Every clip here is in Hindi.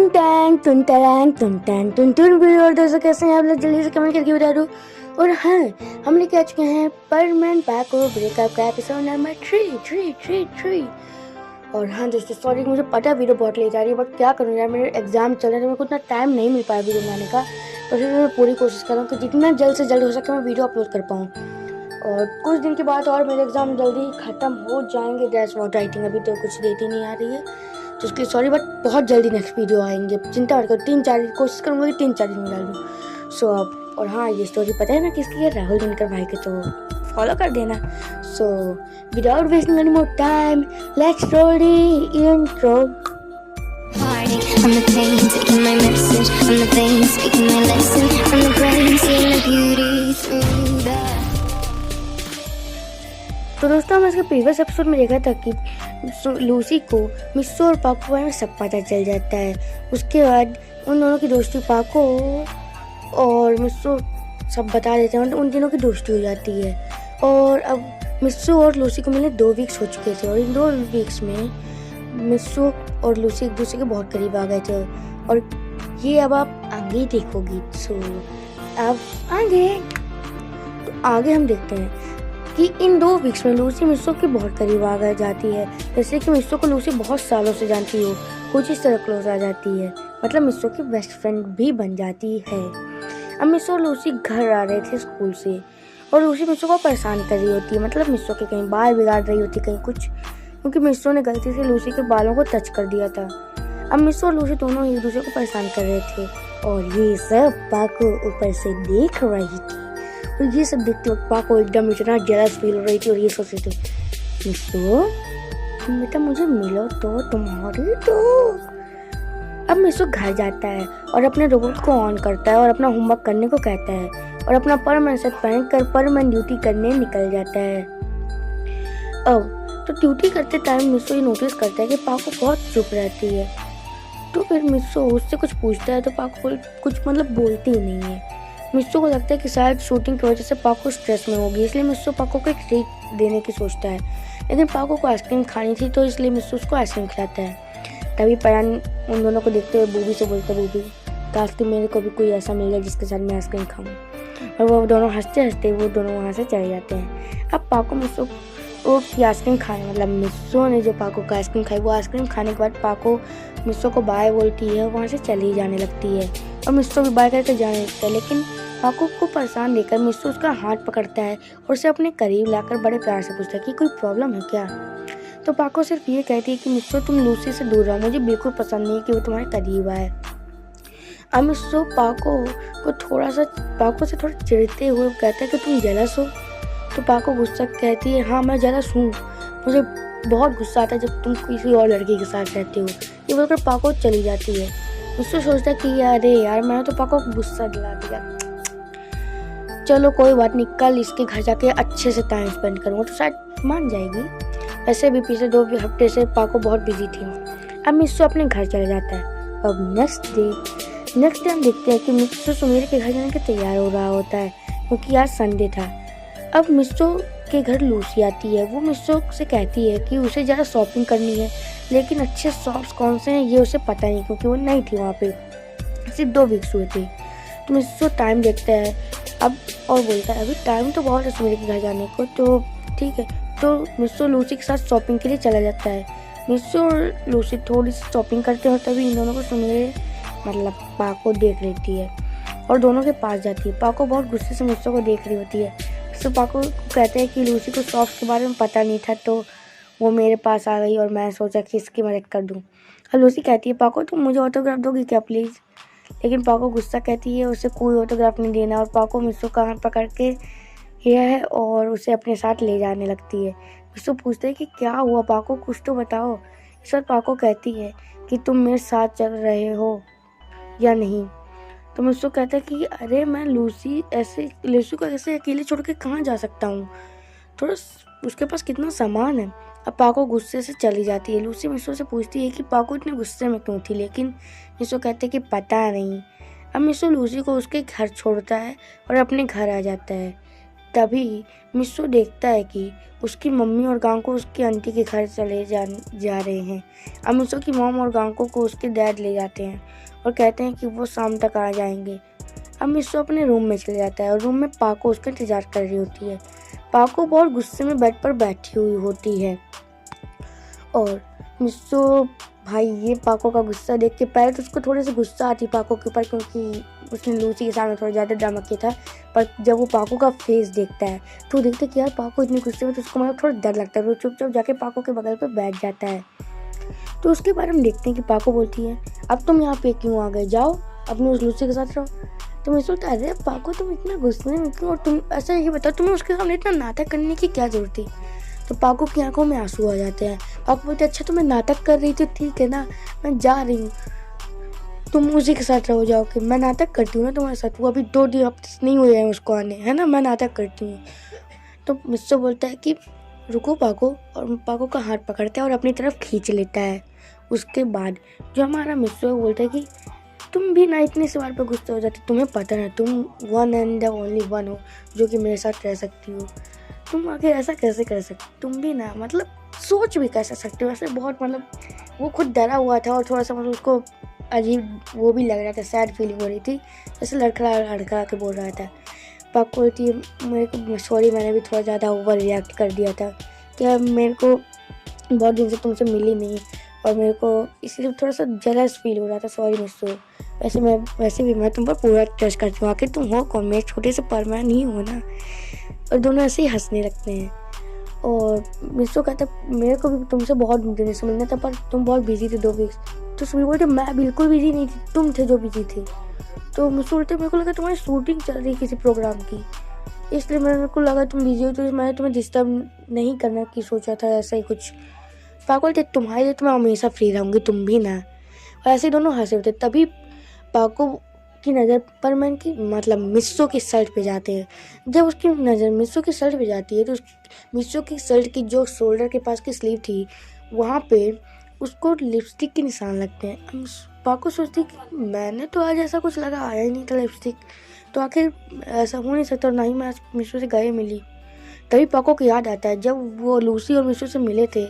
टुन टैंग टुन टैंग टुन टैंग टुन टुन वीडियो। और दोस्तों कैसे हैं आप लोग, जल्दी से कमेंट करके बता दो। और हाँ, हम लेके आ चुके हैं परमनेंट बैक और ब्रेकअप का एपिसोड नंबर 3। और हाँ दोस्तों, सॉरी मुझे पता है वीडियो बहुत लेट आ रही है, बट क्या करूँ यार, मेरे एग्जाम चल रहे हैं तो मेरे को उतना टाइम नहीं मिल पाया वीडियो बनाने का। तो फिर मैं पूरी कोशिश कर रहा हूँ कि जितना जल्द से जल्द हो सके मैं वीडियो अपलोड कर पाऊँ। और कुछ दिन के बाद और मेरे एग्जाम जल्दी ख़त्म हो जाएंगे। That's what I think. अभी तो कुछ डेट ही नहीं आ रही है, तो उसके लिए सॉरी, बट बहुत जल्दी नेक्स्ट वीडियो आएंगे। चिंता मत करो, 3-4 कोशिश करूँगा कि 3-4 दिन में डाल दूँ। सो अब और हाँ, ये स्टोरी पता है ना किसकी है, राहुल दिनकर भाई के, तो फॉलो कर देना। So without wasting any more time, let's roll the intro. I'm the pain, taking my message. I'm the pain, speaking my lesson. I'm the brain, seeing the beauty through the. तो दोस्तों, हमने इसके प्रीवियस एपिसोड में देखा था कि लूसी को मिस्सू और पाको के बारे में सब पता चल जाता है। उसके बाद उन दोनों की दोस्ती, पाको और मिस्सू सब बता देते हैं, मतलब उन तीनों की दोस्ती हो जाती है। और अब मिस्सू और लूसी को मिले 2 वीक्स हो चुके थे, और इन 2 वीक्स में मिस्सू और लूसी एक दूसरे के बहुत करीब आ गए थे। और ये अब आप आगे देखोगी। सो अब आगे हम देखते हैं कि इन 2 वीक्स में लूसी मिस्सू के बहुत करीब आ गए जाती है। जैसे कि मिस्सू को लूसी बहुत सालों से जानती हो, कुछ इस तरह क्लोज आ जाती है, मतलब मिस्सू की बेस्ट फ्रेंड भी बन जाती है। अब मिस्सू और लूसी घर आ रहे थे स्कूल से, और लूसी मिस्सू को परेशान कर रही होती है, मतलब मिस्सू के कहीं बाल बिगाड़ रही होती, कहीं कुछ, क्योंकि मिस्सू ने गलती से लूसी के बालों को टच कर दिया था। अब मिस्सू और लूसी दोनों एक दूसरे को परेशान कर रहे थे, और ये सब पाको ऊपर से देख रही थी। और ये सब देखते वक्त पाको एकदम इतना जेलस फील हो रही थी, और ये सोच रही थी, मिस्सू बेटा मुझे मिलो तो तुम्हारी तो। अब मिस्सू घर जाता है और अपने रोबोट को ऑन करता है और अपना होमवर्क करने को कहता है, और अपना परमानेंट सेट पहन कर परमानेंट ड्यूटी करने निकल जाता है। अब तो ड्यूटी करते टाइम मिस्सू ये नोटिस करता है कि पाको बहुत चुप रहती है। तो फिर मिस्सू उससे कुछ पूछता है, तो पाको कुछ मतलब बोलती ही नहीं है। मिस्सू को लगता है कि शायद शूटिंग की वजह से पाको स्ट्रेस में होगी, इसलिए मिस्सू पाको को एक ट्रीट देने की सोचता है। लेकिन पाको को आइसक्रीम खानी थी, तो इसलिए मिस्सू उसको आइसक्रीम खिलाता है। तभी परान उन दोनों को देखते हुए बूबी से बोलता है, बूबी काश कि मेरे को भी कोई ऐसा मिल गया जिसके साथ मैं आइसक्रीम खाऊं। और वो दोनों हंसते हंसते वो दोनों वहाँ से चले जाते हैं। अब पाको मिस्सू को आइसक्रीम खाने, मतलब मिस्सू ने जो पाको का आइसक्रीम खाई, वो आइसक्रीम खाने के बाद पाको मिस्सू को बाय बोलती है, वहाँ से चली जाने लगती है। और मिस्सू भी बाय करके जाने लगता है, लेकिन पाको को परेशान देखकर मिस्सू उसका हाथ पकड़ता है और उसे अपने करीब लाकर बड़े प्यार से पूछता है कि कोई प्रॉब्लम है क्या। तो पाको सिर्फ ये कहती है कि मिस्सू तुम लूसी से दूर रहो, मुझे बिल्कुल पसंद नहीं कि वो तुम्हारे करीब आए। अब मिस्सू पाको से थोड़ा चिढ़ते हुए कहता है कि तुम जेलस हो। तो पाको गुस्सा कहती है, हाँ मैं जेलस हूँ, मुझे बहुत गुस्सा आता है जब तुम किसी और लड़के के साथ रहते हो। ये बोलकर पाको चली जाती है। मिस्सू सोचता है कि अरे यार मैंने तो पाको को गुस्सा दिला दिया, चलो कोई बात नहीं, कल इसके घर जाके अच्छे से टाइम स्पेंड करूँगा तो शायद मान जाएगी। वैसे भी पिछले 2 हफ्ते से पाको बहुत बिजी थी। अब मिस्सू अपने घर चला जाता है। अब नेक्स्ट डे हम देखते हैं कि मिस्सू सुमीर के घर जाने के तैयार हो रहा होता है, क्योंकि आज संडे था। अब मिस्सू के घर लूसी आती है। वो मिस्सू से कहती है कि उसे ज़्यादा शॉपिंग करनी है, लेकिन अच्छे शॉप्स कौन से हैं ये उसे पता नहीं, क्योंकि वो नहीं थी वहाँ पे, सिर्फ 2 वीक्स हुए थे। तो मिस्सू टाइम देखता है अब और बोलता है, अभी टाइम तो बहुत है सुमीर के घर जाने को, तो ठीक है। तो मिस्सू लूसी के साथ शॉपिंग के लिए चला जाता है। मिस्सू और लूसी थोड़ी सी शॉपिंग करते हैं, तभी इन दोनों को सुमीर मतलब पाको देख लेती है और दोनों के पास जाती है। पाको बहुत गुस्से से मिस्सू को देख रही होती है। मिस्सू पाको को कहते हैं कि लूसी को शॉप्स के बारे में पता नहीं था, तो वो मेरे पास आ गई और मैं सोचा कि इसकी मदद कर दूँ। और लूसी कहती है, पाको तुम मुझे ऑटोग्राफ दोगी क्या प्लीज़। लेकिन पाको गुस्सा कहती है उसे कोई ऑटोग्राफ नहीं देना, और पाको मिस्सू का हाथ पकड़ के है और उसे अपने साथ ले जाने लगती है। मिस्सू पूछते है कि क्या हुआ पाको, कुछ तो बताओ। इस बार पाको कहती है कि तुम मेरे साथ चल रहे हो या नहीं। तो मिस्सू कहता है कि अरे मैं लूसी को ऐसे अकेले छोड़ के कहाँ जा सकता हूँ, थोड़ा उसके पास कितना सामान है। अब पाको गुस्से से चली जाती है। लूसी मिस्सू से पूछती है कि पाको इतने गुस्से में क्यों थी, लेकिन मिस्सू कहते हैं कि पता नहीं। अब मिस्सू लूसी को उसके घर छोड़ता है और अपने घर आ जाता है। तभी मिस्सू देखता है कि उसकी मम्मी और गांको उसकी आंटी के घर जा रहे हैं। अब मिस्सू की मॉम और गांको को उसके डैड ले जाते हैं और कहते हैं कि वो शाम तक आ जाएंगे। अब मिस्सू अपने रूम में चले जाता है और रूम में पाको उसका इंतजार कर रही होती है। पाको बहुत गुस्से में बेड पर बैठी हुई होती है और मिस्सू भाई ये पाको का गुस्सा देख के पहले तो उसको थोड़ी सी गुस्सा आती पाको के ऊपर, क्योंकि उसने लूसी के सामने थोड़ा ज़्यादा ड्रामा किया था। पर जब वो पाको का फेस देखता है तो देखते कि यार पाको इतनी गुस्से में, तो उसको मतलब थोड़ा डर लगता है। वो चुपचाप जाके पाको के बगल पर बैठ जाता है। तो उसके बारे में देखते हैं कि पाको बोलती है अब तुम यहाँ पे क्यों आ गए, जाओ अपनी उस लूसी के साथ रहो। तो मैं सोचता अरे पाको तुम इतना गुस्से में क्यों, और तुम ऐसा ये बताओ तुम्हें उसके सामने इतना नाटक करने की क्या जरूरत थी। तो पाको की आंखों में आंसू आ जाते हैं। पाको बोलते अच्छा तो मैं नाटक कर रही थी, ठीक है ना, मैं जा रही हूँ, तुम उसी के साथ रहो जाओगे। मैं नाटक करती हूँ ना तुम्हारे साथ, वो अभी 2 दिन हफ्ते नहीं हुए हैं उसको आने, है ना, मैं नाटक करती हूँ। तो मिस्सू बोलता है कि रुको पाको, और पाको का हाथ पकड़ता है और अपनी तरफ खींच लेता है। उसके बाद जो हमारा मिस्सू बोलता है कि तुम भी ना इतने सवाल पर गुस्सा हो जाती, तुम्हें पता है तुम one and the only one हो जो कि मेरे साथ रह सकती हो, तुम आखिर ऐसा कैसे कर सकते, तुम भी ना मतलब सोच भी कैसे सकते हो। ऐसे बहुत मतलब वो खुद डरा हुआ था और थोड़ा सा मतलब उसको अजीब वो भी लग रहा था, सैड फीलिंग हो रही थी, जैसे लड़खड़ा के बोल रहा था। पाको बोलती है मेरे को सॉरी, मैंने भी थोड़ा ज़्यादा ओवर रिएक्ट कर दिया था, क्या मेरे को बहुत दिन से तुमसे मिली नहीं और मेरे को इसलिए थोड़ा सा जेलस फील हो रहा था, सॉरी मिस्सू। वैसे भी मैं तुम पर पूरा ट्रस्ट करती हूँ, आखिर तुम हो कौन, मेरे छोटे से परमान ही हो ना। और दोनों ऐसे ही हंसने लगते हैं और मिस्सू कहता मेरे को भी तुमसे बहुत दिन से मिलना था पर तुम बहुत बिजी थे 2 वीक्स। तो सुबह बोलते मैं बिल्कुल बिजी नहीं थी, तुम थे जो बिजी थे। तो मिस्सू बोलते मेरे को लगा तुम्हारी शूटिंग चल रही किसी प्रोग्राम की, इसलिए मेरे को लगा तुम बिजी हो, तो मैंने तुम्हें डिस्टर्ब नहीं करना की सोचा था, ऐसा ही कुछ। पाको बोलते तुम्हारे लिए तो मैं हमेशा फ्री रहूँगी, तुम भी ना। और ऐसे दोनों हंसे होते। तभी पाको की नज़र परमैन की मतलब मिस्सू की शर्ट पे जाते हैं। जब उसकी नज़र मिस्सू की शर्ट पे जाती है तो मिस्सू की शर्ट की जो शोल्डर के पास की स्लीव थी वहाँ पे उसको लिपस्टिक के निशान लगते हैं। पाको सोचती कि मैंने तो आज ऐसा कुछ लगा आया ही नहीं था लिपस्टिक, तो आखिर ऐसा हो नहीं सकता, ना ही मैं आज मिस्सू से गए मिली। तभी पाको को याद आता है जब वो लूसी और मिस्सू से मिले थे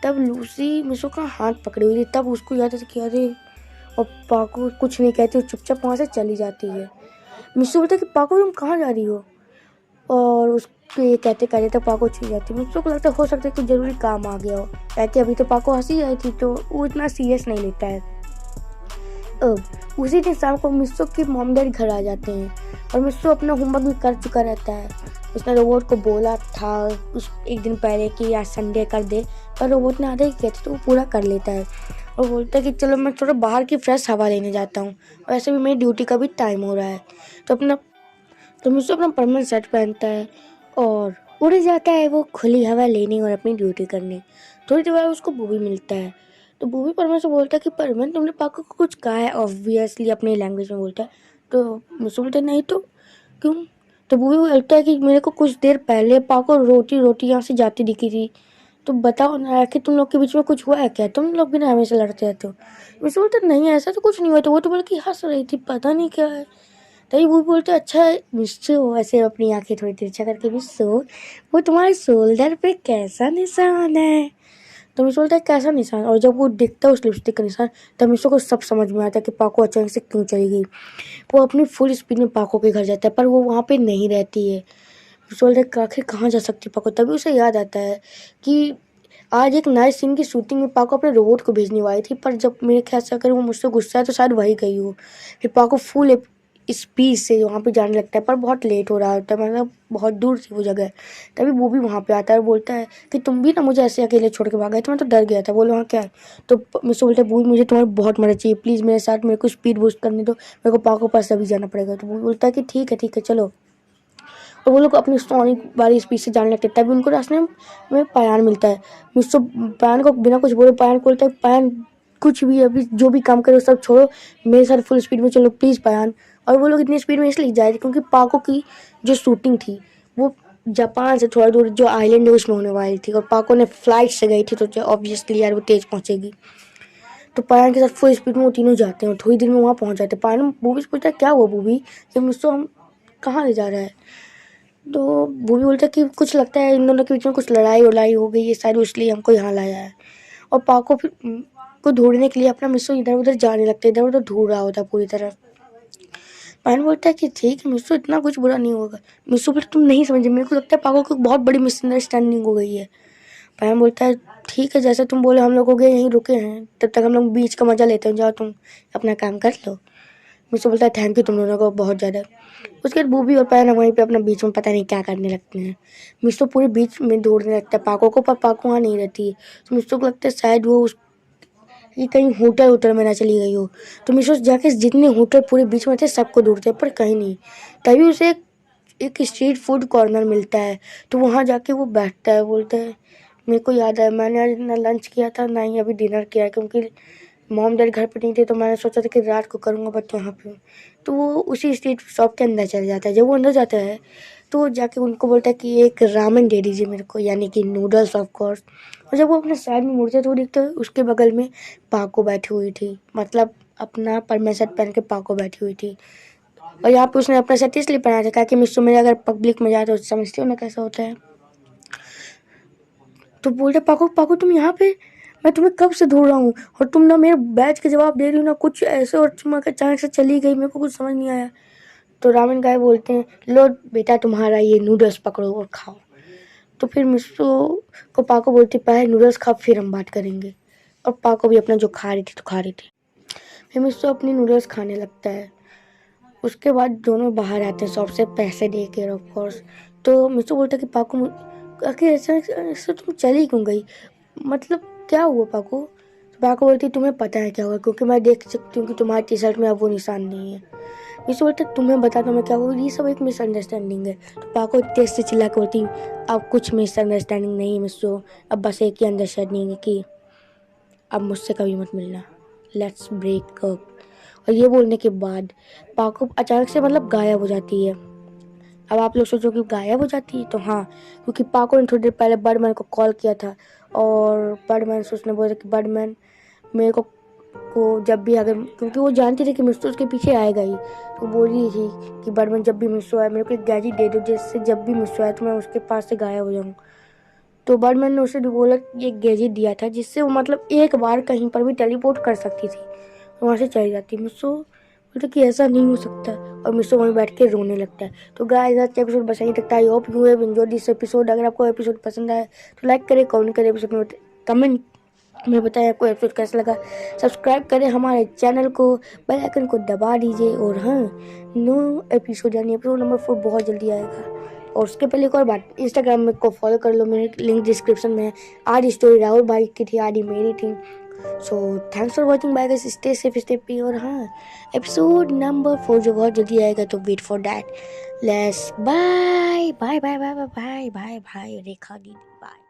तब लूसी मिस्सू का हाथ पकड़ी हुई थी, तब उसको याद आता कि अरे, और पाको कुछ नहीं कहती, चुपचाप वहाँ से चली जाती है। मिस्सू बोलता है कि पाको तुम कहाँ जा रही हो, और उसके कहते कहते तो पाको छू जाती है। मिस्सू को लगता है हो सकता है कुछ ज़रूरी काम आ गया हो, कहते अभी तो पाको हंसी आई थी तो वो इतना सीरियस नहीं लेता है। अब उसी दिन शाम को मिस्सू की मॉम डैडी घर आ जाते हैं और मिस्सू अपना होमवर्क भी कर चुका रहता है। उसने रोबोट को बोला था उस एक दिन पहले कि आज संडे कर दे, पर रोबोट ने आधे ही किया था तो वो पूरा कर लेता है और बोलता है कि चलो मैं थोड़ा बाहर की फ्रेश हवा लेने जाता हूँ, और ऐसे भी मेरी ड्यूटी का भी टाइम हो रहा है। तो मिस्सू अपना परमानेंट सेट पहनता है और उड़ जाता है वो खुली हवा लेने और अपनी ड्यूटी करने। थोड़ी देर बाद उसको बूबी मिलता है, तो बूबी परमन से बोलता है कि परमन तुमने पाको को कुछ कहा है, ऑब्वियसली अपनी लैंग्वेज में बोलता है। तो मिस्सू बोलता है नहीं तो क्यों। तो बूबी बोलता है कि मेरे को कुछ देर पहले पाको रोटी यहाँ से जाती दिखी थी, तो बताओ ना कि तुम लोग के बीच में कुछ हुआ है क्या, तुम लोग भी ना हमेशा लड़ते रहते हो। मिस्सू बोलते नहीं ऐसा तो कुछ नहीं हुआ, तो वो तो बोला कि हंस रही थी, पता नहीं क्या है। तभी वो बोलते अच्छा मिस्सू, ऐसे अपनी आंखें थोड़ी तिरछा करके, मिस्सू वो तुम्हारे शोल्डर पे कैसा निशान है। तो मिस्सू बोलता है कैसा निशान, और जब वो दिखता है उस लिपस्टिक का निशान तब मिस्सू को सब समझ में आता है कि पाको अचानक से क्यों चली गई। वो अपनी फुल स्पीड में पाको के घर जाता है पर वो वहाँ पे नहीं रहती है। मिस्सू बोलता है आखिर कहाँ जा सकती पाको। तभी उसे याद आता है कि आज एक नए सीन की शूटिंग में पाको अपने रोबोट को भेजने वाली थी, पर जब मेरे ख्याल से अगर वो मुझसे गुस्सा है तो शायद वही गई हो। फिर पाको फुल स्पीड से वहाँ पे जाने लगता है पर बहुत लेट हो रहा होता है, मतलब बहुत दूर थी वो जगह। तभी वो भी वहाँ पे आता है और बोलता है कि तुम भी ना मुझे ऐसे अकेले छोड़ के भाग गए, तो मैं तो डर गया था। बोलो हाँ क्या है। तो मुझसे बोलते हैं मुझे तुम्हारी बहुत मदद चाहिए, प्लीज़ मेरे साथ, मेरे को स्पीड बूस्ट करने दो, मेरे को पाको पास अभी जाना पड़ेगा। तो वो बोलता है कि ठीक है चलो, और वो लोग अपनी सोनिक वाली स्पीड से जाने लगते हैं। तभी उनको रास्ते में पायान मिलता है। मुझसे पायान को बिना कुछ बोले पायान को बोलता है पायान कुछ भी अभी जो भी काम करो सब छोड़ो, मेरे साथ फुल स्पीड में चलो प्लीज़ पायान। और वो लोग इतनी स्पीड में इसलिए जा रहे थे क्योंकि पाको की जो शूटिंग थी वो जापान से थोड़ा दूर जो आइलैंड है उसमें होने वाली थी, और पाको ने फ्लाइट से गई थी तो ऑब्वियसली यार वो तेज़ पहुँचेगी। तो पायन के साथ फुल स्पीड में वो तीनों जाते हैं और थोड़ी देर में वहाँ पहुँच जाते हैं। पायन बूबी से पूछता है क्या हुआ बूबी, कि मुझसे हम कहाँ ले जा रहा है। तो वो भी बोलता है कि कुछ लगता है इन दोनों के बीच में कुछ लड़ाई वड़ाई हो गई है शायद, इसलिए हमको यहाँ लाया है। और पाको फिर को ढूंढने के लिए अपना मिस्सू इधर उधर जाने लगता है, इधर उधर ढूंढ रहा होता है पूरी तरह। पायन बोलता है कि ठीक है मिस्सू, इतना कुछ बुरा नहीं होगा। मिस्सू फिर तुम नहीं समझे, मेरे को लगता है पाको को बहुत बड़ी मिसअंडरस्टैंडिंग हो गई है। पायन बोलता है ठीक है, जैसे तुम बोले हम लोग हो गए यहीं रुके हैं, तब तक हम लोग बीच का मजा लेते हैं, जाओ तुम अपना काम कर लो। मिस्सू बोलता है थैंक यू तुम दोनों को बहुत ज़्यादा। उसके बाद बूबी और पायन वहीं पे अपना बीच में पता नहीं क्या करने लगते हैं। मिस्सू पूरे बीच में ढूंढने लगता है पाको को, पर पाको वहाँ नहीं रहती है। तो मिस्सू को लगता है शायद वो कि कहीं होटल वोटल में ना चली गई हो। तो मिस्सू जाके जितने होटल पूरे बीच में थे सबको ढूंढते पर कहीं नहीं। तभी उसे एक स्ट्रीट फूड कॉर्नर मिलता है, तो वहाँ जाके वो बैठता है, बोलता है मेरे को याद है मैंने आज ना लंच किया था ना ही अभी डिनर किया है, क्योंकि मॉम डैड घर पे नहीं थे, तो मैंने सोचा था कि रात को करूँगा बट यहाँ पे हूँ। तो वो उसी स्ट्रीट शॉप के अंदर चला जाता है। जब वो अंदर जाता है तो वो जाके उनको बोलता है कि एक रामेन दे दीजिए मेरे को, यानी कि नूडल्स ऑफ कोर्स। और जब वो अपने साइड में मुड़ते तो वो देखते उसके बगल में पाको बैठी हुई थी, मतलब अपना परमे शर्ट पहन के पाको बैठी हुई थी। और यहाँ पे उसने अपना शर्ट इसलिए पहना था कि मिस्सू मेरे अगर पब्लिक में जाए तो समझते हो ना कैसा होता है। तो बोलते पाको पाको तुम यहाँ पे, मैं तुम्हें कब से ढूंढ रहा हूँ और तुम ना मेरे बैच के जवाब दे रही हो ना कुछ ऐसे, और तुम अचानक से चली गई, मेरे को कुछ समझ नहीं आया। तो रामेन गाय बोलते हैं लो बेटा तुम्हारा ये नूडल्स पकड़ो और खाओ। तो फिर मिस्सू को पाको बोलती पहले नूडल्स खाओ फिर हम बात करेंगे। और पाको भी अपना जो खा रही थी तो खा रही थी। फिर मिस्सू अपनी नूडल्स खाने लगता है। उसके बाद दोनों बाहर आते हैं शॉप से पैसे दे के ऑफ कोर्स। तो मिस्सू बोलता है कि पाको आखिर ऐसे तुम चली क्यों गई, मतलब क्या हुआ पाको। तो पाको बोलती तुम्हें पता है क्या हुआ, क्योंकि मैं देख सकती हूँ कि तुम्हारी टी शर्ट में अब वो निशान नहीं है। मिस्सू बोलते तुम्हें बता दो मैं क्या हुआ, ये सब एक मिसअंडरस्टैंडिंग है। तो पाको तेज से चिल्ला के बोलती अब कुछ मिसअंडरस्टैंडिंग नहीं है मिस्सू, अब बस एक ही अंडरस्टैंडिंग है कि अब मुझसे कभी मत मिलना, लेट्स ब्रेक अप। और ये बोलने के बाद पाको अचानक से मतलब गायब हो जाती है। अब आप लोग सोचो कि गायब हो जाती है, तो हाँ, क्योंकि पाको ने थोड़ी देर पहले बर्डमैन को कॉल किया था और बर्डमैन से उसने बोला कि बर्डमैन मेरे को जब भी अगर, क्योंकि वो जानती थी कि मिस्सू उसके पीछे आएगा ही, तो बोल रही थी कि बर्डमैन जब भी मिस्सू आए मेरे को एक गैजेट दे दो जिससे जब भी मिस्सू आए तो मैं उसके पास से गायब हो जाऊँ। तो बर्डमैन ने उसे बोला ये गैजेट दिया था जिससे वो मतलब एक बार कहीं पर भी टेलीपोर्ट कर सकती थी, वहाँ से चली जाती। मिस्सू बोलते कि ऐसा नहीं हो सकता और मिस्सू वहीं बैठ के रोने लगता है। तो गाइस आज का एपिसोड बस यहीं तक था। I hope you have enjoyed this episode. अगर आपको एपिसोड पसंद आए तो लाइक करें, कमेंट करें, एपिसोड में कमेंट में बताएं आपको एपिसोड कैसा लगा। सब्सक्राइब करें हमारे चैनल को, बेल आइकन को दबा दीजिए। और हाँ, न्यू एपिसोड यानी एपिसोड नंबर 4 बहुत जल्दी आएगा। और उसके पहले एक और बात, इंस्टाग्राम में को फॉलो कर लो, मेरे लिंक डिस्क्रिप्शन में है। आदि स्टोरी राहुल भाई की थी, आदि मेरी थी। So thanks for watching bye guys, stay safe stay पी। और हाँ, एपिसोड नंबर 4 जो बहुत जल्दी आएगा तो wait for that. Let's bye bye bye bye bye bye bye bye Rekha दीदी बाय।